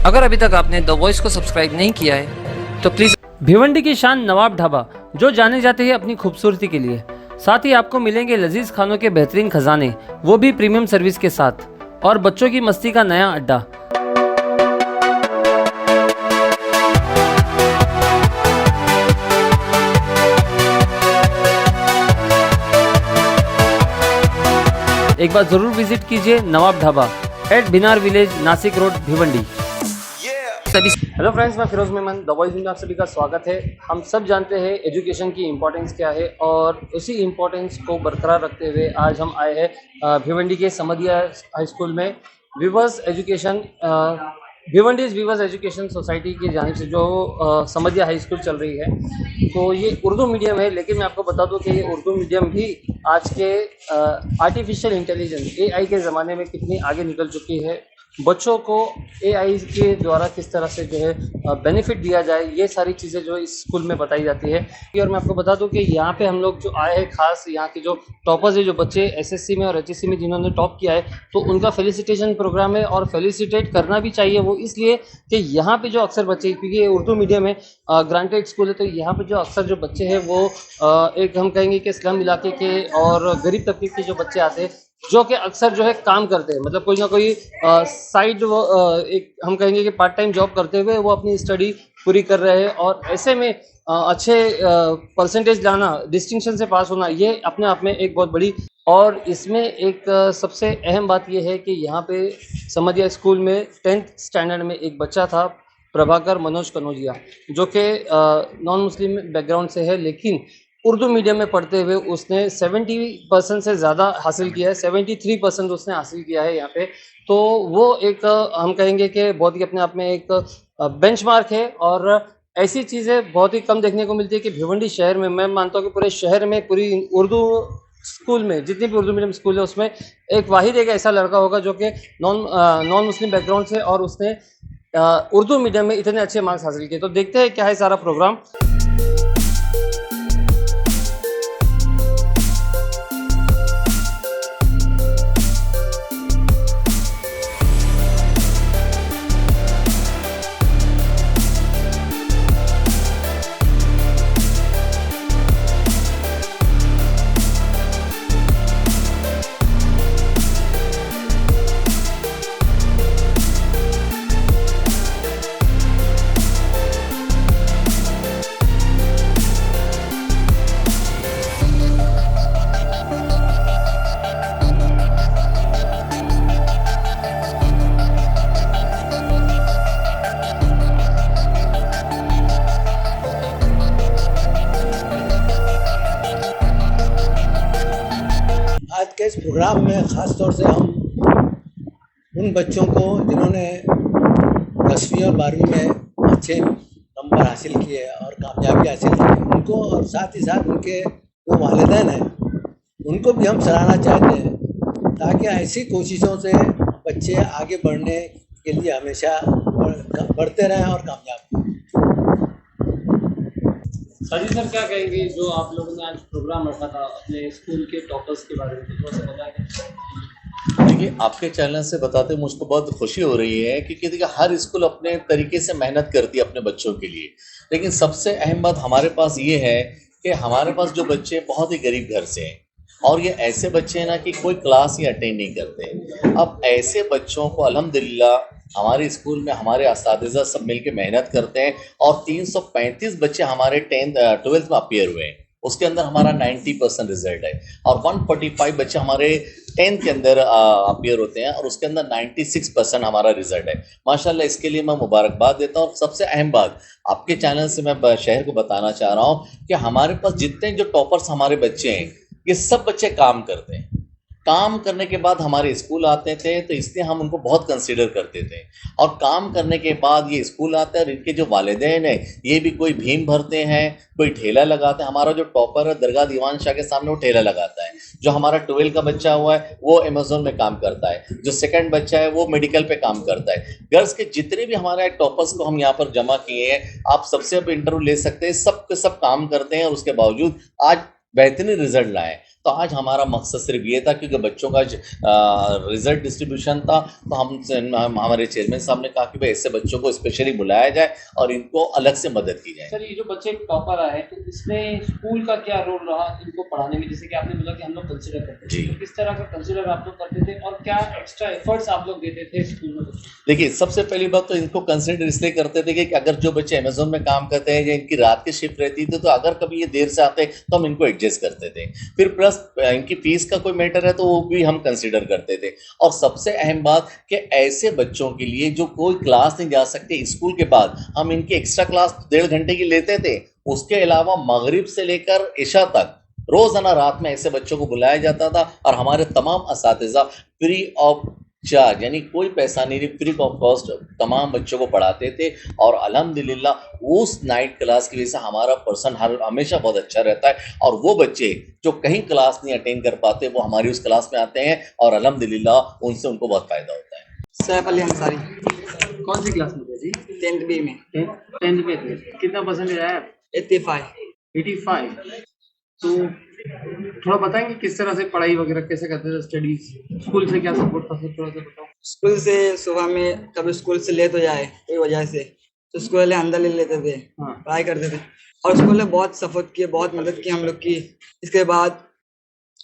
अगर अभी तक आपने द वॉइस को सब्सक्राइब नहीं किया है तो प्लीज़। भिवंडी की शान नवाब ढाबा, जो जाने जाते हैं अपनी खूबसूरती के लिए। साथ ही आपको मिलेंगे लजीज खानों के बेहतरीन खजाने, वो भी प्रीमियम सर्विस के साथ, और बच्चों की मस्ती का नया अड्डा। एक बार जरूर विजिट कीजिए Nawab Dhaba at Binar village, Nashik road, Bhiwandi. Hello friends, मैं फिरोज मेमन, द वॉइस में आप सभी का स्वागत है। हम सब जानते हैं एजुकेशन की इम्पोर्टेंस क्या है, और उसी इम्पोर्टेंस को बरकरार रखते हुए आज हम आए हैं भिवंडी के समदिया हाई स्कूल में। Weavers education Bhiwandi's weavers education society की जानिब से जो समदिया हाई स्कूल चल रही है, तो ये उर्दू मीडियम है। लेकिन मैं आपको बता दूं कि ये उर्दू मीडियम भी आज के आर्टिफिशियल इंटेलिजेंस AI के ज़माने में कितनी आगे निकल चुकी है। बच्चों को AI के द्वारा किस तरह से जो है बेनिफिट दिया जाए, ये सारी चीज़ें जो इस स्कूल में बताई जाती है। और मैं आपको बता दूं कि यहाँ पे हम लोग जो आए हैं, खास यहाँ के जो टॉपर्स है, जो बच्चे SSC में और HSC में जिन्होंने टॉप किया है, तो उनका फेलिसिटेशन प्रोग्राम है। और फेलिसिटेट करना भी चाहिए, वो इसलिए कि यहाँ पे जो अक्सर बच्चे, क्योंकि ये उर्दू मीडियम है, ग्रांटेड स्कूल है, तो यहाँ पे जो अक्सर जो बच्चे हैं वो एक हम कहेंगे कि स्लम इलाके के और गरीब तबके के जो बच्चे आते हैं, जो कि अक्सर जो है काम करते हैं, मतलब कोई ना कोई साइड एक हम कहेंगे कि पार्ट टाइम जॉब करते हुए वो अपनी स्टडी पूरी कर रहे हैं। और ऐसे में अच्छे परसेंटेज लाना, डिस्टिंक्शन से पास होना, ये अपने आप में एक बहुत बड़ी। और इसमें एक सबसे अहम बात यह है कि यहाँ पे समदिया स्कूल में 10th स्टैंडर्ड में एक बच्चा था, प्रभाकर मनोज कनौजिया, जो कि नॉन मुस्लिम बैकग्राउंड से है, लेकिन उर्दू मीडियम में पढ़ते हुए उसने 70% से ज़्यादा हासिल किया है। 73% उसने हासिल किया है यहाँ पे। तो वो एक हम कहेंगे कि बहुत ही अपने आप में एक बेंचमार्क है। और ऐसी चीज़ें बहुत ही कम देखने को मिलती है कि भिवंडी शहर में, मैं मानता हूँ कि पूरे शहर में, पूरी उर्दू स्कूल में, जितनी भी उर्दू मीडियम स्कूल है, उसमें एक ऐसा लड़का होगा जो कि नॉन मुस्लिम बैकग्राउंड से, और उसने उर्दू मीडियम में इतने अच्छे मार्क्स हासिल किए। तो देखते हैं क्या है सारा प्रोग्राम। आज के इस प्रोग्राम में ख़ास तौर से हम उन बच्चों को जिन्होंने 10वीं और 12वीं में अच्छे नंबर हासिल किए और कामयाबी हासिल की, उनको, और साथ ही साथ उनके जो वालिदैन हैं, उनको भी हम सराहना चाहते हैं, ताकि ऐसी कोशिशों से बच्चे आगे बढ़ने के लिए हमेशा बढ़ते रहें और कामयाब हों। साजिद सर, क्या कहेंगे जो आप लोगों ने आज प्रोग्राम रखा था अपने स्कूल के टॉपर्स के बारे में, थोड़ा सा बताएंगे? देखिए, आपके चैनल से बताते मुझको बहुत खुशी हो रही है, क्योंकि देखिए हर स्कूल अपने तरीके से मेहनत करती है अपने बच्चों के लिए। लेकिन सबसे अहम बात हमारे पास ये है कि हमारे पास जो बच्चे बहुत ही गरीब घर से हैं, और ये ऐसे बच्चे हैं ना कि कोई क्लास ही अटेंड नहीं करते। अब ऐसे बच्चों को अल्हम्दुलिल्लाह हमारे स्कूल में हमारे असातिज़ा सब मिलके मेहनत करते हैं, और 335 बच्चे हमारे 12th में अपीयर हुए हैं। उसके अंदर हमारा 90% रिजल्ट है, और 145 बच्चे हमारे 10th के अंदर अपीयर होते हैं, और उसके अंदर 96% हमारा रिजल्ट है। माशाल्लाह, इसके लिए मैं मुबारकबाद देता हूँ। और सबसे अहम बात आपके चैनल से मैं शहर को बताना चाह रहा हूँ कि हमारे पास जितने जो टॉपर्स हमारे बच्चे हैं, ये सब बच्चे काम करते हैं। काम करने के बाद हमारे स्कूल आते थे, तो इसलिए हम उनको बहुत कंसीडर करते थे। और काम करने के बाद ये स्कूल आते हैं, और इनके जो वालिदैन हैं, ये भी कोई भीम भरते हैं, कोई ठेला लगाते हैं। हमारा जो टॉपर है दरगाह दीवान शाह के सामने, वो ठेला लगाता है। जो हमारा 12 का बच्चा हुआ है वो अमेजोन में काम करता है। जो सेकंड बच्चा है वो मेडिकल पे काम करता है। गर्ल्स के जितने भी हमारे टॉपर्स को हम यहाँ पर जमा किए हैं, आप सबसे अब इंटरव्यू ले सकते हैं। सब के सब काम करते हैं, और उसके बावजूद आज बेहतरीन रिजल्ट लाए। तो आज हमारा मकसद सिर्फ ये था, क्योंकि बच्चों का रिजल्ट डिस्ट्रीब्यूशन था, तो हम हमारे चेयरमैन साहब ने कहा कि भाई ऐसे बच्चों को स्पेशली बुलाया जाए और इनको अलग से मदद की जाए। सर, ये जो बच्चे टॉपर आए तो इसमें स्कूल का क्या रोल रहा इनको पढ़ाने में? जैसे कि आपने बोला कि हम लोग कंसिडर करते थे, तो किस तरह का कंसिडर आप लोग करते थे और क्या एक्स्ट्रा एफर्ट्स आप लोग देते थे स्कूल में? देखिए, सबसे पहली बात तो इनको कंसिडर इसलिए करते थे कि अगर जो बच्चे अमेज़न में काम करते हैं या इनकी रात की शिफ्ट रहती थी, तो अगर कभी ये देर से आते तो हम इनको एडजस्ट करते थे। फिर प्लस इनकी फीस का कोई मैटर है तो वो भी हम कंसिडर करते थे। और सबसे अहम बात कि ऐसे बच्चों के लिए जो कोई क्लास नहीं जा सकते स्कूल के बाद, हम इनकी एक्स्ट्रा क्लास 1.5 घंटे की लेते थे। उसके अलावा मगरिब से लेकर इशा तक रोजाना रात में ऐसे बच्चों को बुलाया जाता था और हमारे तमाम असातिज़ा फ्री ऑफ चार्ज, यानी कोई पैसा नहीं, फ्री ऑफ कॉस्ट तमाम बच्चों को पढ़ाते थे। और अल्हम्दुलिल्लाह उस नाइट क्लास की वजह से हमारा पर्सन हमेशा बहुत अच्छा रहता है। और वो बच्चे जो कहीं क्लास नहीं अटेंड कर पाते वो हमारी उस क्लास में आते हैं और अल्हम्दुलिल्लाह उनसे उनको बहुत फ़ायदा होता है। सैफ अली अंसारी। कौन सी क्लास में थे जी? 10th B में। 10th में थे। कितना परसेंटेज आया? 85। तो थोड़ा बताएंगे किस तरह से पढ़ाई वगैरह कैसे करते थे, स्टडीज स्कूल से क्या सपोर्ट था, थोड़ा सा बताओ। स्कूल से सुबह में कभी स्कूल से लेट हो जाए कोई वजह से तो स्कूल वाले अंदर ले लेते थे, पढ़ाई करते थे। और स्कूल ने बहुत सपोर्ट किए, बहुत मदद की हम लोग की। इसके बाद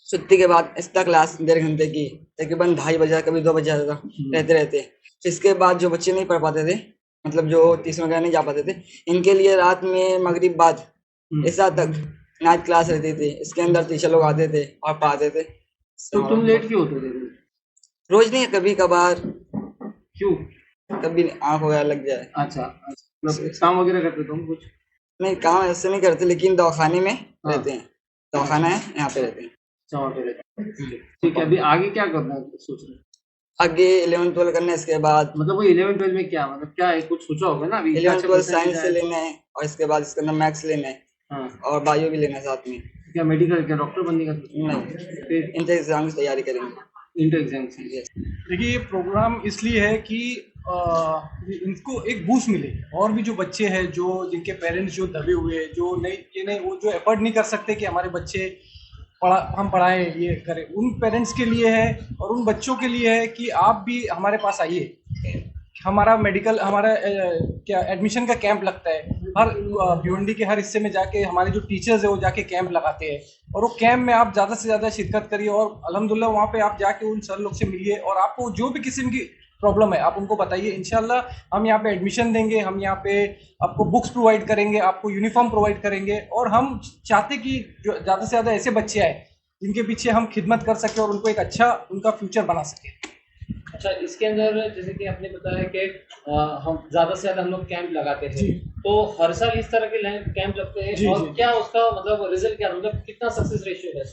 छुट्टी के बाद एक्स्ट्रा क्लास 1.5 घंटे की, तकरीबन 2:30 बजे कभी 2 बजे रहते। इसके बाद जो बच्चे नहीं पढ़ पाते थे, मतलब जो ट्यूशन वगैरह नहीं जा पाते थे, इनके लिए रात में मगरिब बाद ऐसा तक नाइट क्लास रहती थी। इसके अंदर टीचर लोग आते थे और पढ़ाते थे। तो तुम लेट क्यों होते थे? रोज नहीं, कभी कभार, क्यों? कभी आँख वगैरह लग जाए। अच्छा, काम वगैरह करते तुम कुछ? नहीं, काम ऐसे नहीं करते, लेकिन दवाखाने में रहते हैं। दवाखाना है, यहाँ पे रहते हैं। ठीक है, अभी आगे क्या करना है सोच रहे हैं? आगे 11th-12 करना है। इसके बाद मतलब वो 11th-12 में क्या, मतलब क्या है, कुछ सोचा होगा ना? अभी 11th-12 साइंस से लेना है और इसके बाद इसके अंदर मैथ्स लेना है और बायो भी लेना है साथ में। क्या मेडिकल, क्या डॉक्टर बनने का? नहीं, फिर इंटर एग्जाम की तैयारी करेंगे। इंटर एग्जाम से? देखिए, ये प्रोग्राम इसलिए है कि इनको एक बूस्ट मिले। और भी जो बच्चे हैं जो जिनके पेरेंट्स जो दबे हुए, जो नहीं वो जो एफर्ट नहीं कर सकते कि हमारे बच्चे हम पढ़ाएं, ये करें, उन पेरेंट्स के लिए है और उन बच्चों के लिए है कि आप भी हमारे पास आइए। हमारा क्या एडमिशन का कैंप लगता है हर भिवंडी के हर हिस्से में जाके, हमारे जो टीचर्स है वो जाके कैंप लगाते हैं और वो कैंप में आप ज़्यादा से ज़्यादा शिरकत करिए और अल्हम्दुलिल्लाह वहाँ पे आप जाके उन सर लोग से मिलिए और आपको जो भी किस्म की प्रॉब्लम है आप उनको बताइए। इंशाल्लाह हम यहाँ पे एडमिशन देंगे, हम यहाँ पे आपको बुक्स प्रोवाइड करेंगे, आपको यूनिफॉर्म प्रोवाइड करेंगे और हम चाहते कि जो ज़्यादा से ज़्यादा ऐसे बच्चे आए जिनके पीछे हम खिदमत कर सके और उनको एक अच्छा उनका फ्यूचर बना सके। अच्छा, इसके अंदर जैसे कि आपने बताया कि हम ज़्यादा से ज़्यादा हम लोग कैंप लगाते हैं, तो हर साल इस तरह के कैंप लगते हैं और क्या उसका मतलब रिजल्ट क्या, मतलब कितना सक्सेस रेशियो है?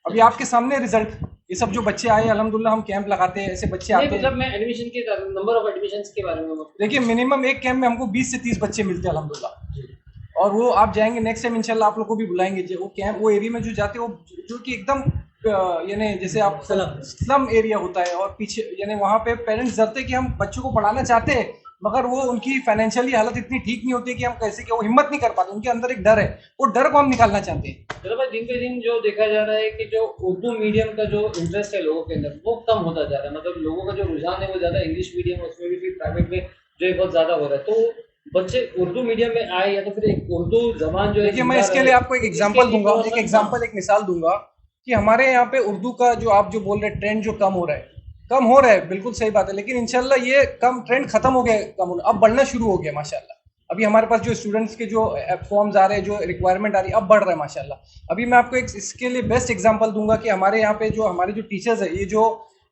अभी आपके सामने रिजल्ट, ये सब जो बच्चे आए अल्हम्दुलिल्लाह हम कैंप लगाते हैं, ऐसे बच्चे आते हैं। मतलब मैं एडमिशन के नंबर ऑफ एडमिशंस के बारे में देखिए, मिनिमम एक कैंप में हमको 20 से 30 बच्चे मिलते हैं अल्हम्दुलिल्लाह। और वो आप जाएंगे नेक्स्ट टाइम इंशाल्लाह, आप लोग को भी बुलाएंगे। वो कैंप वो एरिया में जो जाते हैं वो जो कि एकदम यानी जैसे आप स्लम एरिया होता है और पीछे यानी वहाँ पे पेरेंट्स डरते कि हम बच्चों को पढ़ाना चाहते हैं मगर वो उनकी फाइनेंशियली हालत इतनी ठीक नहीं होती कि हम कैसे, कि वो हिम्मत नहीं कर पाते, उनके अंदर एक डर है, वो डर को हम निकालना चाहते हैं। चलो भाई, दिन पे दिन जो देखा जा रहा है कि जो उर्दू मीडियम का जो इंटरेस्ट है लोगों के अंदर वो कम होता जा रहा है, मतलब लोगों का जो रुझान है वो ज़्यादा इंग्लिश मीडियम, उसमें भी फिर प्राइवेट में जो है बहुत ज़्यादा हो रहा है, तो बच्चे उर्दू मीडियम में आए या तो फिर एक उर्दू जबान जो है। देखिए, मैं इसके लिए आपको एक एग्जाम्पल दूंगा, एक मिसाल दूंगा कि हमारे यहाँ पे उर्दू का जो आप जो बोल रहे हैं ट्रेंड जो कम हो रहा है, बिल्कुल सही बात है, लेकिन इंशाल्लाह ये कम ट्रेंड खत्म हो गया, अब बढ़ना शुरू हो गया माशाल्लाह। अभी हमारे पास जो स्टूडेंट्स के जो फॉर्म्स आ रहे हैं, जो रिक्वायरमेंट आ रही है, अब बढ़ रहा है माशाल्लाह। अभी मैं आपको एक इसके लिए बेस्ट एग्जांपल दूंगा कि हमारे यहाँ पे जो हमारे जो टीचर्स है, ये जो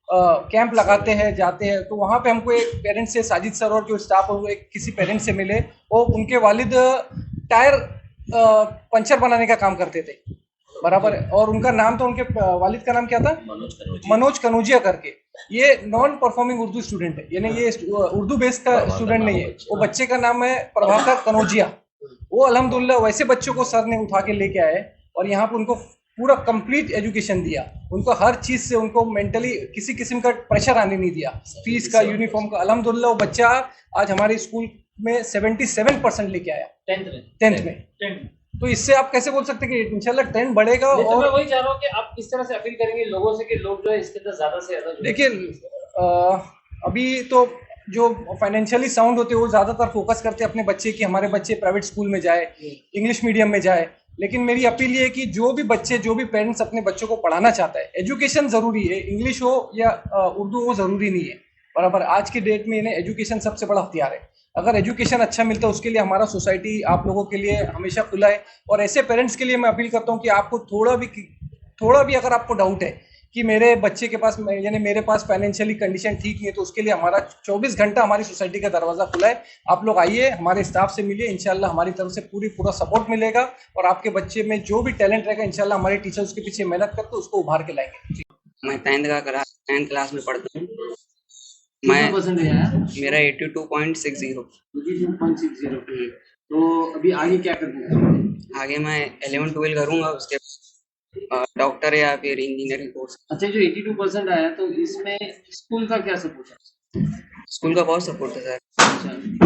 कैंप लगाते हैं, जाते हैं, तो वहाँ पे हमको एक पेरेंट्स से, साजिद सर और जो स्टाफ है वो एक किसी पेरेंट्स से मिले, वो उनके वालिद टायर पंचर बनाने का काम करते थे बराबर है, और उनका नाम तो उनके वालिद का नाम क्या था? मनोज कनौजिया करके। ये नॉन परफॉर्मिंग उर्दू स्टूडेंट है, यानी ये उर्दू बेस्ड का स्टूडेंट नहीं है। वो बच्चे का नाम है प्रभाकर कनौजिया। वो अल्हम्दुलिल्लाह वैसे बच्चों को सर ने उठा के लेके आए और यहाँ पे उनको पूरा कंप्लीट एजुकेशन दिया, उनको हर चीज़ से, उनको मेंटली किसी किस्म का प्रेशर आने नहीं दिया, फीस का, यूनिफॉर्म का। अल्हम्दुलिल्लाह वो बच्चा आज हमारे स्कूल में 77% लेके आया 10th में। तो इससे आप कैसे बोल सकते हैं कि इंशाल्लाह ट्रेंड बढ़ेगा। नहीं, तो और मैं वही चाह रहा हूँ कि आप किस तरह से अपील करेंगे लोगों से कि लोग जो है इसके अंदर ज्यादा से ज्यादा जुड़े। देखिए अभी तो जो फाइनेंशियली साउंड होते हैं वो ज़्यादातर फोकस करते हैं अपने बच्चे की, हमारे बच्चे प्राइवेट स्कूल में जाए, इंग्लिश मीडियम में जाए। लेकिन मेरी अपील ये है कि जो भी बच्चे, जो भी पेरेंट्स अपने बच्चों को पढ़ाना चाहता है, एजुकेशन ज़रूरी है, इंग्लिश हो या उर्दू हो ज़रूरी नहीं है, बराबर। आज की डेट में इन्हें एजुकेशन सबसे बड़ा हथियार है। अगर एजुकेशन अच्छा मिलता है उसके लिए हमारा सोसाइटी आप लोगों के लिए हमेशा खुला है। और ऐसे पेरेंट्स के लिए मैं अपील करता हूँ कि आपको थोड़ा भी अगर आपको डाउट है कि मेरे बच्चे के पास, यानी मेरे पास फाइनेंशियली कंडीशन ठीक नहीं है, तो उसके लिए हमारा 24 घंटा हमारी सोसाइटी का दरवाज़ा खुला है। आप लोग आइए, हमारे स्टाफ से मिलिए, इंशाल्लाह हमारी तरफ से पूरा सपोर्ट मिलेगा। और आपके बच्चे में जो भी टैलेंट रहेगा इंशाल्लाह हमारे टीचर उसके पीछे मेहनत करके उसको उभार के लाएंगे। मैं 10th क्लास में पढ़ता हूँ। पसंद है मेरा 82.60। 82.60। तो अभी आगे क्या करना है? आगे मैं 11-12 करूँगा, उसके डॉक्टर या फिर इंजीनियरिंग कोर्स। अच्छा, जो 82% आया तो इसमें स्कूल का क्या सपोर्ट है? स्कूल का बहुत सपोर्ट है सर।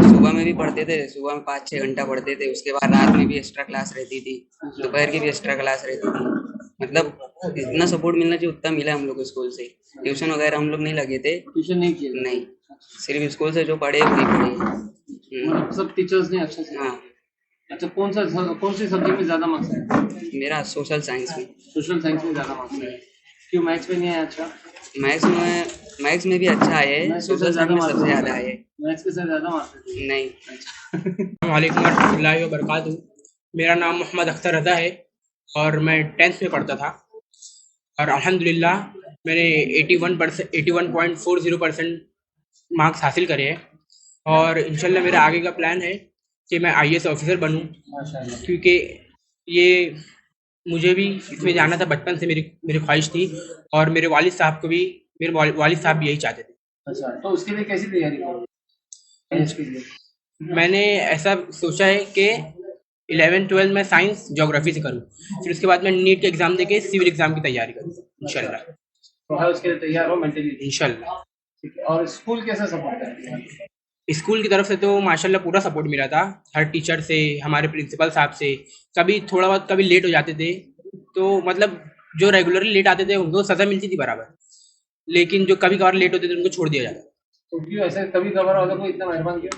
सुबह में भी पढ़ते थे, सुबह में 5-6 घंटा पढ़ते थे, उसके बाद रात में भी एक्स्ट्रा क्लास रहती थी, दोपहर की भी एक्स्ट्रा क्लास रहती थी। मतलब इतना सपोर्ट मिलना चाहिए उतना मिला हम लोग को स्कूल से। ट्यूशन वगैरह हम लोग नहीं लगे थे, ट्यूशन नहीं किया? नहीं, सिर्फ स्कूल से जो पढ़े वही पढ़े। मतलब सब टीचर्स ने अच्छे से? हाँ। अच्छा, कौन सी सब्जेक्ट में ज्यादा मार्क्स है? मेरा सोशल साइंस में। सोशल साइंस में ज्यादा मार्क्स है। क्यों मैथ्स में नहीं आया? अच्छा, मैथ्स में भी अच्छा है, सोशल साइंस में सबसे ज्यादा है। मैथ्स के साथ ज्यादा मार्क्स है? नहीं। वालेकुम रहमतुल्लाहि व बरकातहू। मेरा नाम मोहम्मद अख्तर रज़ा है और मैं 10th में पढ़ता था और अल्हम्दुलिल्लाह मैंने 81.40% मार्क्स हासिल करे हैं। और इंशाल्लाह मेरा आगे का प्लान है कि मैं IAS ऑफिसर बनूं, क्योंकि ये मुझे भी इसमें जाना था, बचपन से मेरी ख्वाहिश थी और मेरे वालिद साहब को भी, मेरे वालिद साहब भी यही चाहते थे। अच्छा, तो उसके लिए कैसी तैयारी करोगे? मैंने ऐसा सोचा है कि 11-12 में साइंस ज्योग्राफी से करूं, फिर उसके बाद मैं नीट के एग्ज़ाम देके सिविल एग्ज़ाम की तैयारी करूं इंशाल्लाह। तो है उसके लिए तैयार हो मेंटली? इंशाल्लाह। ठीक है। और स्कूल कैसे सपोर्ट करते हैं? स्कूल की तरफ से तो माशाल्लाह पूरा सपोर्ट मिला था, हर टीचर से, हमारे प्रिंसिपल साहब से। कभी थोड़ा बहुत कभी लेट हो जाते थे तो मतलब जो रेगुलरली लेट आते थे उनको सज़ा मिलती थी बराबर, लेकिन जो कभी कभार लेट होते थे उनको छोड़ दिया जाता। तो क्यों ऐसे कभी कभार होता, कोई इतना मेहरबान क्यों?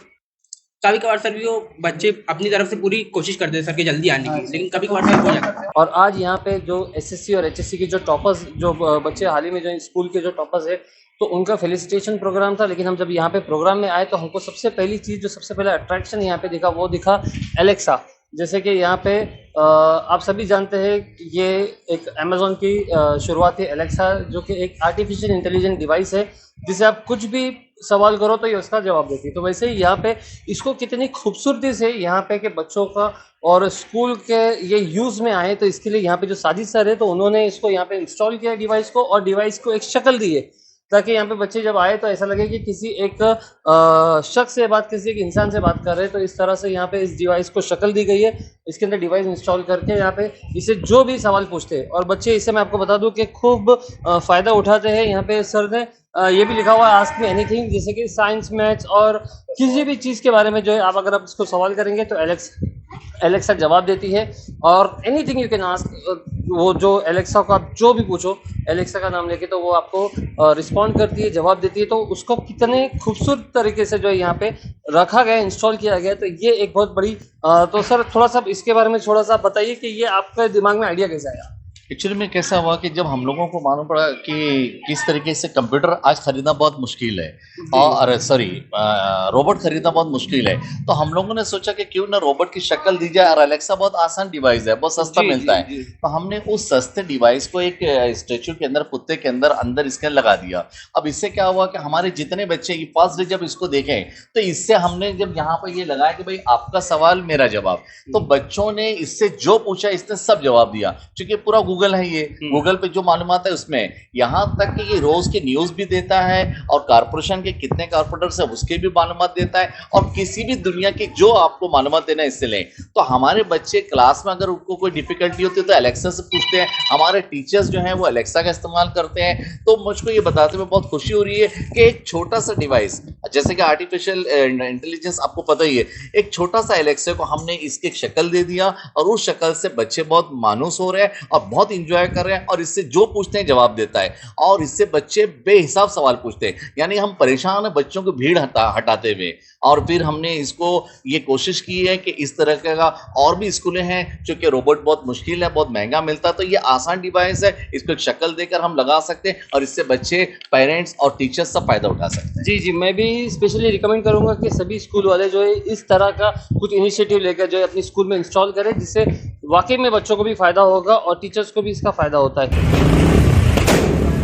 कभी कभार सर भी वो बच्चे अपनी तरफ से पूरी कोशिश करते थे सर के जल्दी आने की, लेकिन कभी कभार सर हो जाता है। और आज यहाँ पे जो SSC और HSC के जो टॉपर्स, जो बच्चे हाल ही में जो स्कूल के जो टॉपर्स है, तो उनका फेलिसिटेशन प्रोग्राम था। लेकिन हम जब यहाँ पे प्रोग्राम में आए तो हमको सबसे पहली चीज़, जो सबसे पहला अट्रैक्शन यहाँ पे दिखा, वो दिखा एलेक्सा। जैसे कि यहाँ पे आप सभी जानते हैं कि ये एक अमेज़ॉन की शुरुआत है एलेक्सा, जो कि एक आर्टिफिशियल इंटेलिजेंट डिवाइस है, जिसे आप कुछ भी सवाल करो तो ये उसका जवाब देती है। तो वैसे ही यहाँ पे इसको कितनी खूबसूरती से यहाँ पे के बच्चों का और स्कूल के ये यूज़ में आए, तो इसके लिए यहाँ पे जो साजिद सर है, तो उन्होंने इसको यहाँ पे इंस्टॉल किया डिवाइस को, और डिवाइस को एक शक्ल दी है, ताकि यहाँ पे बच्चे जब आए तो ऐसा लगे कि किसी एक शख्स से बात, किसी एक इंसान से बात कर रहे हैं। तो इस तरह से यहाँ पे इस डिवाइस को शक्ल दी गई है। इसके अंदर डिवाइस इंस्टॉल करके यहाँ पे इसे जो भी सवाल पूछते हैं, और बच्चे इससे मैं आपको बता दूं कि खूब फ़ायदा उठाते हैं। यहाँ पे सर ने ये भी लिखा हुआ है आस्क मी एनीथिंग, जैसे कि साइंस, मैथ्स और किसी भी चीज़ के बारे में जो है आप अगर आप इसको सवाल करेंगे तो एलेक्सा जवाब देती है। और एनीथिंग यू कैन आस्क, वो जो एलेक्सा को आप जो भी पूछो एलेक्सा का नाम लेके, तो वो आपको रिस्पॉन्ड करती है, जवाब देती है। तो उसको कितने खूबसूरत तरीके से जो है यहाँ पे रखा गया, इंस्टॉल किया गया, तो ये एक बहुत बड़ी तो सर थोड़ा सा इसके बारे में थोड़ा सा बताइए कि ये आपके दिमाग में आइडिया कैसे आया? एक्चुअली में कैसा हुआ कि जब हम लोगों को मालूम पड़ा कि किस तरीके से कंप्यूटर आज खरीदना बहुत मुश्किल है, और रोबोट खरीदना बहुत मुश्किल है, तो हम लोगों ने सोचा कि क्यों ना रोबोट की शक्ल दी जाए। और एलेक्सा बहुत आसान डिवाइस है, बहुत सस्ता मिलता है, तो हमने उस सस्ते डिवाइस को एक स्टैचू के अंदर, पुत्ते के अंदर इसके लगा दिया। अब इससे क्या हुआ कि हमारे जितने बच्चे फर्स्ट डे जब इसको देखें, तो इससे हमने जब यहाँ पर ये लगाया कि भाई आपका सवाल मेरा जवाब, तो बच्चों ने इससे जो पूछा इसने सब जवाब दिया, क्योंकि पूरा गूगल गूगल है, ये गूगल पे जो मालूमात है उसमें, यहाँ तक कि ये रोज की न्यूज भी देता है और कारपोरेशन के कितने कारपोरेटर्स है उसके भी मालूमात देता है, और किसी भी दुनिया की जो आपको मालूमात देना है इससे लें। तो हमारे बच्चे क्लास में अगर उनको कोई डिफिकल्टी होती है तो एलेक्सा से पूछते हैं, हमारे टीचर्स जो हैं वो एलेक्सा का इस्तेमाल करते हैं। तो मुझको ये बताते हुए बहुत खुशी हो रही है कि एक छोटा सा डिवाइस, जैसे कि आर्टिफिशियल इंटेलिजेंस आपको पता ही है, एक छोटा सा एलेक्सा को हमने इसकी एक शक्ल दे दिया और उस शक्ल से बच्चे बहुत मानूस हो रहे हैं और बहुत इंजॉय कर रहे हैं, और इससे जो पूछते हैं जवाब देता है, और इससे बच्चे बेहिसाब सवाल पूछते हैं। यानी हम परेशान हैं बच्चों की भीड़ हटाते हुए, और फिर हमने इसको ये कोशिश की है कि इस तरह का और भी स्कूलें हैं, चूंकि रोबोट बहुत मुश्किल है, बहुत महंगा मिलता है, तो ये आसान डिवाइस है, इसको एक शक्ल देकर हम लगा सकते हैं और इससे बच्चे, पेरेंट्स और टीचर्स सब फायदा उठा सकते हैं। जी जी, मैं भी स्पेशली रिकमेंड करूंगा कि सभी स्कूल वाले जो है इस तरह का कुछ इनिशिएटिव लेकर जो है अपनी स्कूल में इंस्टॉल करें, जिससे वाकई में बच्चों को भी फायदा होगा और टीचर्स को भी इसका फायदा होता है।